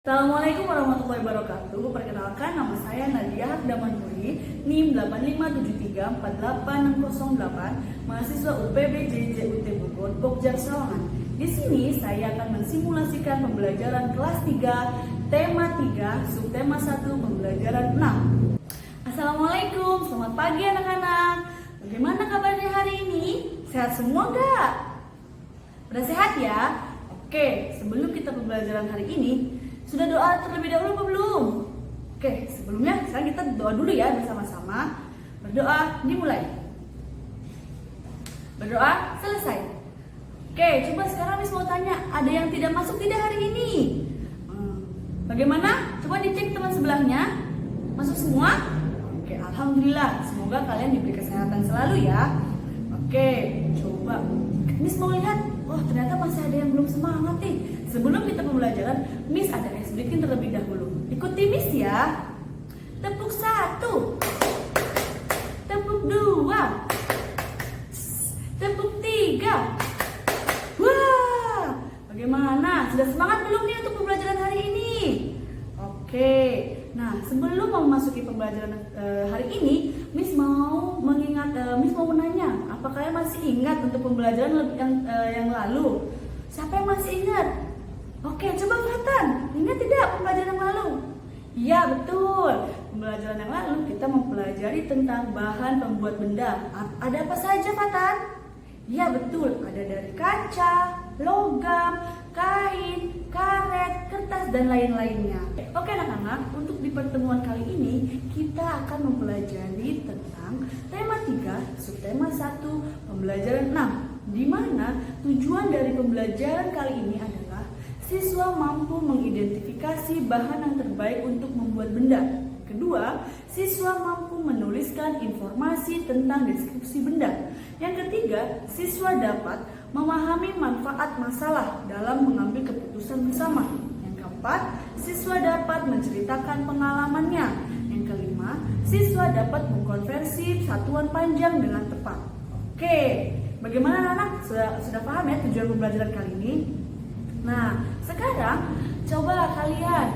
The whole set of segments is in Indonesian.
Assalamualaikum warahmatullahi wabarakatuh. Perkenalkan, nama saya Nadia Damanuri, NIM 85734868, mahasiswa UPB JJ UT Bogor, Pokja Sawangan. Di sini saya akan mensimulasikan pembelajaran kelas 3, tema 3, subtema 1, pembelajaran 6. Assalamualaikum, selamat pagi anak-anak. Bagaimana kabarnya hari ini? Sehat semua nggak? Udah sehat ya? Oke, sebelum kita pembelajaran hari ini, sudah doa terlebih dahulu apa belum? Oke, sebelumnya sekarang kita doa dulu ya bersama-sama. Berdoa dimulai. Berdoa selesai. Oke, coba sekarang Miss mau tanya, ada yang tidak masuk tidak hari ini? Bagaimana? Coba dicek teman sebelahnya. Masuk semua? Oke, alhamdulillah. Semoga kalian diberi kesehatan selalu ya. Oke, coba Miss mau lihat. Oh, ternyata masih ada yang belum semangat nih. Sebelum kita pembelajaran, Miss ada ice breaking terlebih dahulu. Ikuti Miss ya. Tepuk 1, tepuk 2, tepuk 3. Wah, bagaimana? Sudah semangat belum nih untuk pembelajaran hari ini? Oke, nah sebelum memasuki pembelajaran hari ini, Miss mau menanya, apa kalian masih ingat untuk pembelajaran yang lalu? Siapa yang masih ingat? Oke, coba Fatan, ingat tidak pembelajaran yang lalu? Iya, betul. Pembelajaran yang lalu kita mempelajari tentang bahan pembuat benda. Ada apa saja, Fatan? Iya, betul. Ada dari kaca, logam, kain, karet, kertas, dan lain-lainnya. Oke anak-anak, untuk di pertemuan kali ini kita akan mempelajari tentang tema 3, subtema 1, pembelajaran 6. Di mana tujuan dari pembelajaran kali ini adalah siswa mampu mengidentifikasi bahan yang terbaik untuk membuat benda. Kedua, siswa mampu menuliskan informasi tentang deskripsi benda. Yang ketiga, siswa dapat memahami manfaat masalah dalam mengambil keputusan bersama. Yang keempat, siswa dapat menceritakan pengalamannya. Yang kelima, siswa dapat mengkonversi satuan panjang dengan tepat. Oke, bagaimana anak-anak? Sudah paham ya tujuan pembelajaran kali ini? Nah, sekarang coba kalian,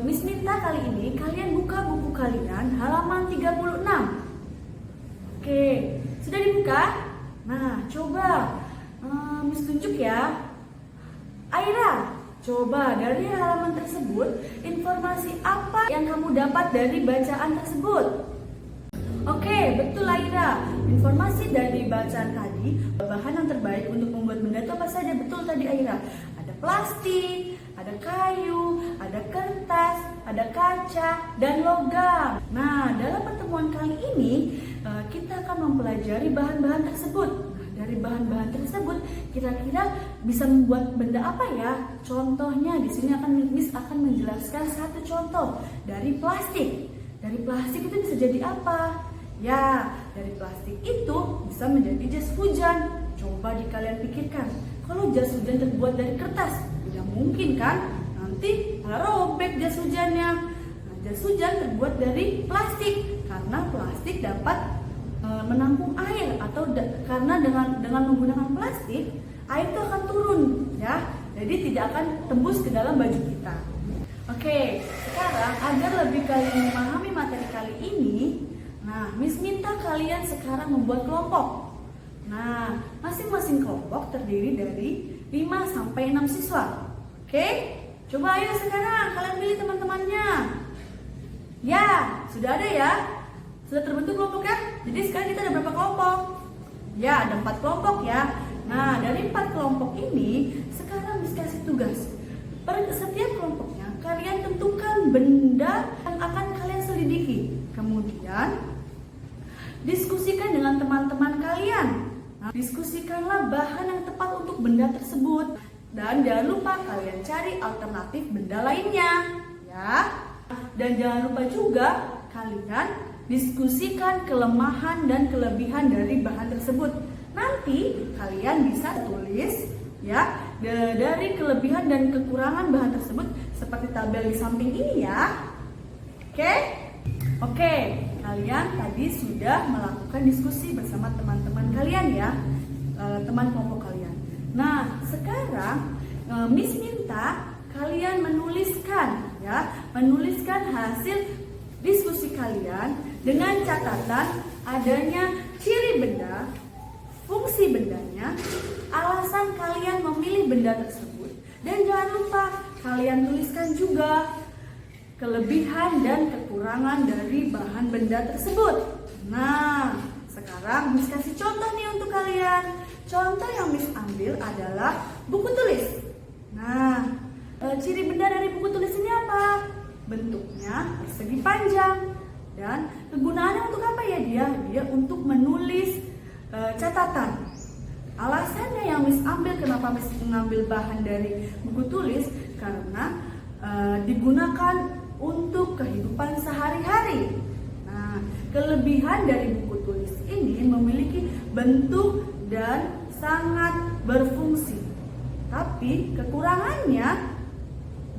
Miss minta kali ini kalian buka buku kalian halaman 36. Oke, sudah dibuka? Nah, coba Miss tunjuk ya. Aira, coba dari halaman tersebut, informasi apa yang kamu dapat dari bacaan tersebut? Oke, betul Aira. Informasi dari bacaan tadi, bahan yang terbaik untuk membuat benda itu apa saja? Betul tadi Aira. Ada plastik, ada kayu, ada kertas, ada kaca, dan logam. Nah, dalam pertemuan kali ini kita akan mempelajari bahan-bahan tersebut. Nah, dari bahan-bahan tersebut, kira-kira bisa membuat benda apa ya? Contohnya di sini Miss akan menjelaskan satu contoh dari plastik. Dari plastik itu bisa jadi apa? Ya, dari plastik itu bisa menjadi jas hujan. Coba kalian pikirkan, kalau jas hujan terbuat dari kertas, tidak mungkin kan? Nanti robek jas hujannya. Nah, jas hujan terbuat dari plastik karena plastik dapat menampung air atau karena dengan menggunakan plastik, air itu akan turun ya. Jadi tidak akan tembus ke dalam baju kita. Oke, sekarang agar lebih kalian memahami materi kali ini, nah, Miss minta kalian sekarang membuat kelompok. Nah, masing-masing kelompok terdiri dari 5 sampai 6 siswa. Oke, coba ayo sekarang kalian pilih teman-temannya. Ya, sudah ada ya? Sudah terbentuk kelompok ya? Jadi sekarang kita ada berapa kelompok? Ya, ada 4 kelompok ya. Nah, dari 4 kelompok ini, sekarang Miss kasih tugas. Per setiap kelompoknya, kalian tentukan benda yang akan kalian selidiki. Kemudian diskusikan dengan teman-teman kalian. Nah, diskusikanlah bahan yang tepat untuk benda tersebut. Dan jangan lupa kalian cari alternatif benda lainnya, ya. Dan jangan lupa juga kalian diskusikan kelemahan dan kelebihan dari bahan tersebut. Nanti kalian bisa tulis ya dari kelebihan dan kekurangan bahan tersebut seperti tabel di samping ini ya. Oke, kalian tadi sudah melakukan diskusi bersama teman-teman kalian ya, teman kelompok kalian. Nah, sekarang Miss minta kalian menuliskan hasil diskusi kalian dengan catatan adanya ciri benda, fungsi bendanya, alasan kalian memilih benda tersebut, dan jangan lupa kalian tuliskan juga kelebihan dan kekurangan dari bahan benda tersebut. Nah, sekarang Miss kasih contoh nih untuk kalian. Contoh yang Miss ambil adalah buku tulis. Nah, ciri benda dari buku tulis ini apa? Bentuknya persegi panjang. Dan kegunaannya untuk apa ya dia? Dia untuk menulis catatan. Alasannya yang Miss ambil, kenapa Miss mengambil bahan dari buku tulis? Karena digunakan untuk kehidupan sehari-hari. Nah, kelebihan dari buku tulis ini memiliki bentuk dan sangat berfungsi. Tapi kekurangannya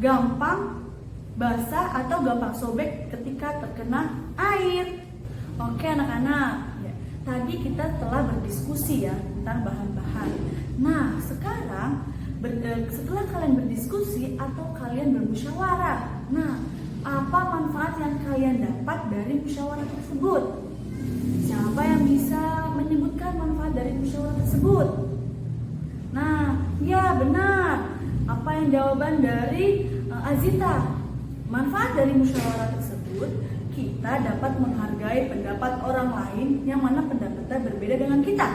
gampang basah atau gampang sobek ketika terkena air. Oke anak-anak, ya, tadi kita telah berdiskusi ya tentang bahan-bahan. Nah, sekarang setelah kalian berdiskusi atau kalian bermusyawarah, nah, apa manfaat yang kalian dapat dari musyawarah tersebut? Siapa yang bisa menyebutkan manfaat dari musyawarah tersebut? Nah, ya benar. Apa yang jawaban dari Azita? Manfaat dari musyawarah tersebut, kita dapat menghargai pendapat orang lain yang mana pendapatnya berbeda dengan kita.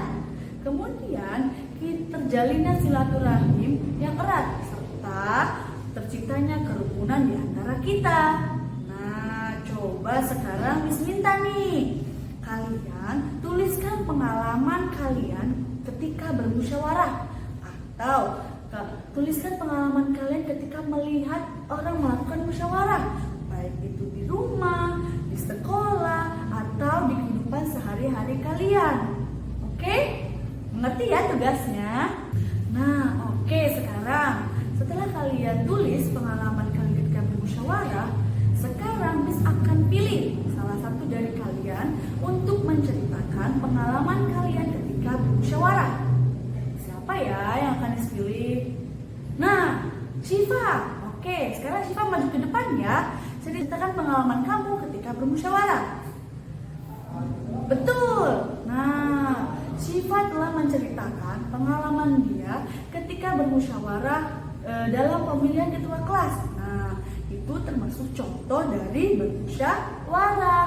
Kemudian, terjalinnya silaturahim yang erat serta terciptanya kerukunan di antara kita. Nah, coba sekarang Miss minta nih, kalian tuliskan pengalaman kalian ketika bermusyawarah, atau tuliskan pengalaman kalian ketika melihat orang melakukan musyawarah, baik itu di rumah, di sekolah, atau di kehidupan sehari-hari kalian. Oke? Mengerti ya tugasnya? Nah, oke, sekarang setelah kalian tulis pengalaman kalian ketika bermusyawarah, sekarang Miss akan pilih salah satu dari kalian untuk menceritakan pengalaman kalian ketika bermusyawarah. Siapa ya yang akan Miss pilih? Nah, Syifa. Oke, sekarang Syifa maju ke depan ya. Ceritakan pengalaman kamu ketika bermusyawarah. Betul. Nah, Syifa telah menceritakan pengalaman dia ketika bermusyawarah dalam pemilihan ketua kelas. Nah, itu termasuk contoh dari bermusyawarah.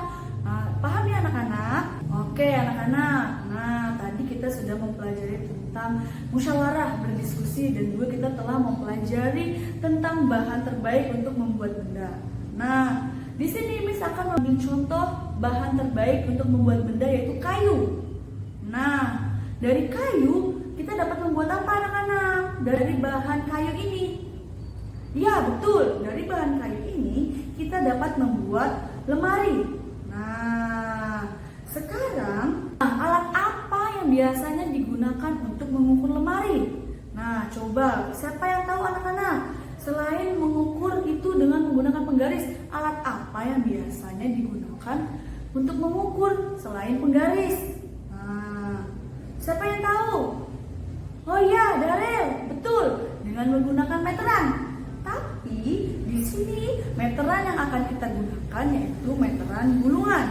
Paham ya anak-anak? Oke anak-anak. Nah, tadi kita sudah mempelajari tentang musyawarah, berdiskusi, dan juga kita telah mempelajari tentang bahan terbaik untuk membuat benda. Nah, di sini Miss akan mengambil contoh bahan terbaik untuk membuat benda, yaitu kayu. Nah, dari kayu kita dapat membuat apa anak-anak? Dari bahan kayu ini. Ya, betul. Dari bahan kayu ini kita dapat membuat lemari. Nah, sekarang alat apa yang biasanya digunakan untuk mengukur lemari? Nah, coba siapa yang tahu anak-anak? Selain mengukur itu dengan menggunakan penggaris, alat apa yang biasanya digunakan untuk mengukur selain penggaris? Nah, siapa yang tahu? Oh iya, Darel, betul, dengan menggunakan meteran. Tapi di sini meteran yang akan kita gunakan yaitu meteran gulungan.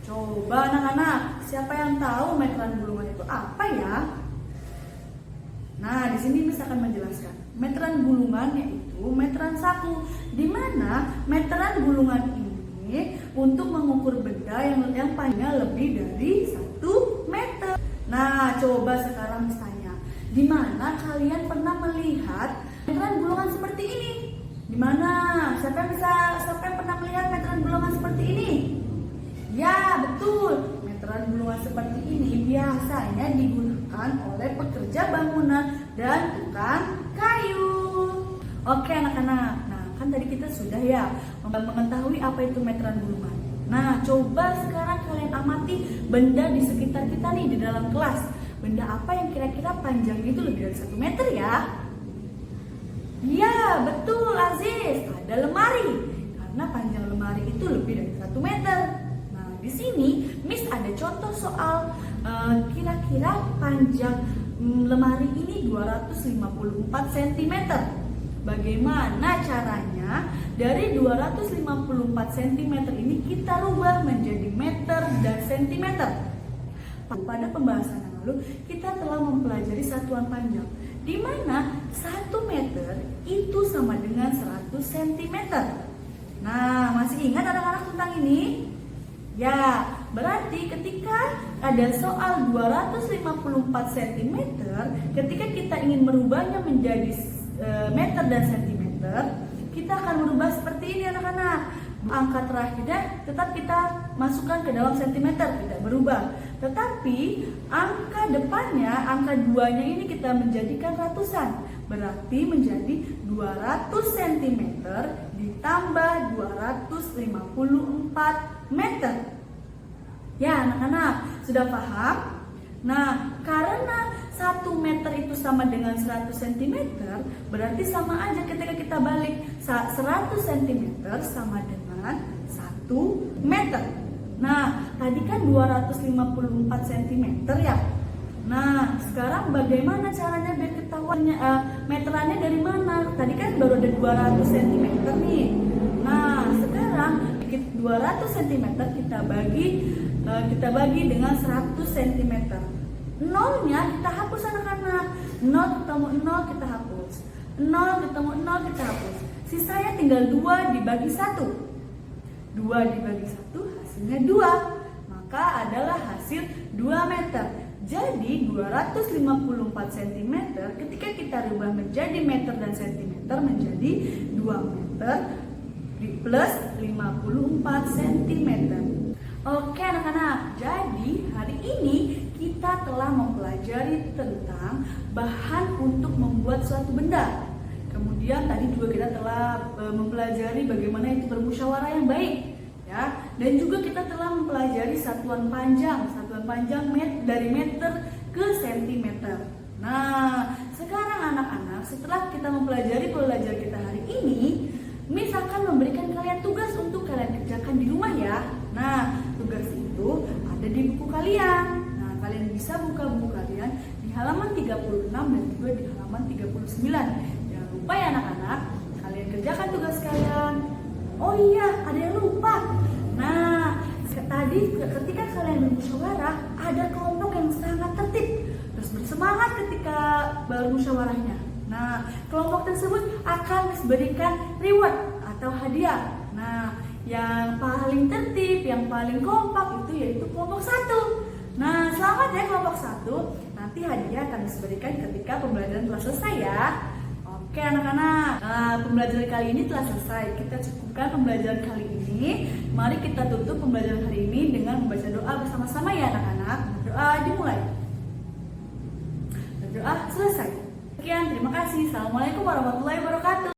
Coba anak-anak, siapa yang tahu meteran gulungan itu apa ya? Nah, di sini Miss akan menjelaskan. Meteran gulungan yaitu meteran saku, di mana meteran gulungan ini untuk mengukur benda yang panjangnya lebih dari 1 meter. Nah, coba sekarang Miss tanya, di mana kalian pernah melihat meteran gulungan seperti ini? Di mana? Siapa yang pernah melihat meteran gulungan seperti ini? Ya, betul. Meteran gulungan seperti ini biasanya digunakan oleh pekerja bangunan dan tukang kayu. Oke anak-anak, nah kan tadi kita sudah ya mengetahui apa itu meteran gulungan. Nah, coba sekarang kalian amati benda di sekitar kita nih di dalam kelas. Benda apa yang kira-kira panjangnya itu lebih dari 1 meter ya? Ya, betul Aziz, ada lemari. Karena panjang lemari itu lebih dari 1 meter. Nah, di sini Miss ada contoh soal kira-kira panjang lemari ini 254 cm. Bagaimana caranya dari 254 cm ini kita rubah menjadi meter dan sentimeter? Pada pembahasan yang lalu kita telah mempelajari satuan panjang, di mana 1 meter itu sama dengan 100 cm. Nah, masih ingat anak-anak tentang ini? Ya, berarti ketika ada soal 254 cm, ketika kita ingin merubahnya menjadi meter dan sentimeter, kita akan merubah seperti ini anak-anak. Angka terakhirnya tetap kita masukkan ke dalam sentimeter, tidak berubah. Tetapi angka depannya, angka 2-nya ini kita menjadikan ratusan. Berarti menjadi 200 cm ditambah 254 meter. Ya anak-anak, sudah paham? Nah, karena 1 meter itu sama dengan 100 cm, berarti sama aja ketika kita balik 100 cm sama dengan 1 meter. Nah, tadi kan 254 cm ya. Nah, sekarang bagaimana caranya biar ketahuannya meterannya dari mana? Tadi kan baru ada 200 cm nih. Nah, sekarang 200 cm kita bagi dengan 100 cm. Nolnya kita hapus anak-anak. 0 ketemu 0 kita hapus. 0 ketemu 0 kita hapus. Sisanya tinggal 2 dibagi 1. 2 dibagi 1 hasilnya 2. Maka adalah hasil 2 meter. Jadi 254 cm ketika kita rubah menjadi meter dan sentimeter menjadi 2 meter plus 54 cm. Oke anak-anak, jadi hari ini kita telah mempelajari tentang bahan untuk membuat suatu benda. Kemudian tadi juga kita telah mempelajari bagaimana itu bermusyawarah yang baik, ya. Dan juga kita telah mempelajari satuan panjang dari meter ke sentimeter. Nah, sekarang anak-anak, setelah kita mempelajari pelajaran kita hari ini, Miss akan memberikan kalian tugas untuk kalian kerjakan di rumah ya. Nah, tugas itu ada di buku kalian. Nah, kalian bisa buka buku kalian di halaman 36 dan juga di halaman 39. Jangan lupa ya anak-anak, kalian kerjakan tugas kalian. Oh iya, ada yang lupa. Nah, tadi ketika kalian bermusyawarah, ada kelompok yang sangat tertib, terus bersemangat ketika bermusyawarahnya. Nah, kelompok tersebut akan diberikan reward atau hadiah. Nah, yang paling tertib, yang paling kompak itu yaitu kelompok 1. Nah, selamat ya kelompok 1. Nanti hadiah akan diberikan ketika pembelajaran telah selesai ya. Oke anak-anak, pembelajaran kali ini telah selesai. Kita cukupkan pembelajaran kali ini. Mari kita tutup pembelajaran hari ini dengan membaca doa bersama-sama ya anak-anak. Doa dimulai. Doa selesai. Sekian, terima kasih. Assalamualaikum warahmatullahi wabarakatuh.